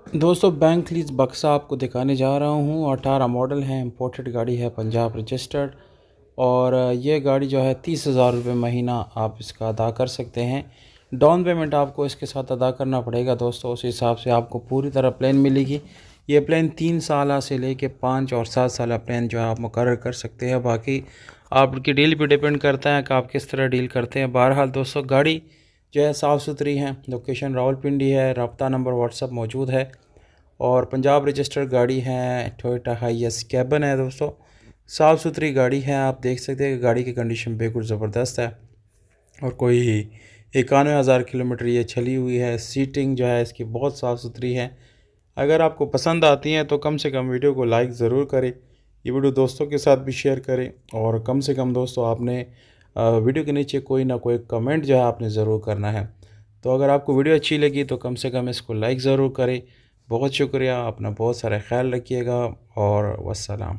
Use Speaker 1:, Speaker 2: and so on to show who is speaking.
Speaker 1: दोस्तों bank lease बक्सा आपको दिखाने जा रहा हूँ। 18 मॉडल है, इम्पोर्टेड गाड़ी है, पंजाब रजिस्टर्ड। और ये गाड़ी जो है 30,000 रुपये महीना आप इसका अदा कर सकते हैं। डाउन पेमेंट आपको इसके साथ अदा करना पड़ेगा दोस्तों। उस हिसाब से आपको पूरी तरह प्लान मिलेगी। ये प्लान 3 साल से लेके 5 और 7 साल प्लान जो है आप मुकर्रर कर सकते हैं। बाकी आपकी डील पे डिपेंड करता है कि आप किस तरह डील करते हैं। बहरहाल दोस्तों, गाड़ी जो है साफ़ सुथरी है। लोकेशन रावलपिंडी है। रब्ता नंबर व्हाट्सअप मौजूद है। और पंजाब रजिस्टर्ड गाड़ी है। टोयोटा हाईएस कैबन है दोस्तों। साफ़ सुथरी गाड़ी है। आप देख सकते हैं कि गाड़ी की कंडीशन बिल्कुल ज़बरदस्त है। और कोई 91,000 किलोमीटर ये चली हुई है। सीटिंग जो है इसकी बहुत साफ़ सुथरी है। अगर आपको पसंद आती हैं तो कम से कम वीडियो को लाइक ज़रूर करें। ये वीडियो दोस्तों के साथ भी शेयर करें। और कम से कम दोस्तों आपने वीडियो के नीचे कोई ना कोई कमेंट जो है आपने ज़रूर करना है। तो अगर आपको वीडियो अच्छी लगी तो कम से कम इसको लाइक ज़रूर करें। बहुत शुक्रिया। अपना बहुत सारा ख्याल रखिएगा और वस्सलाम।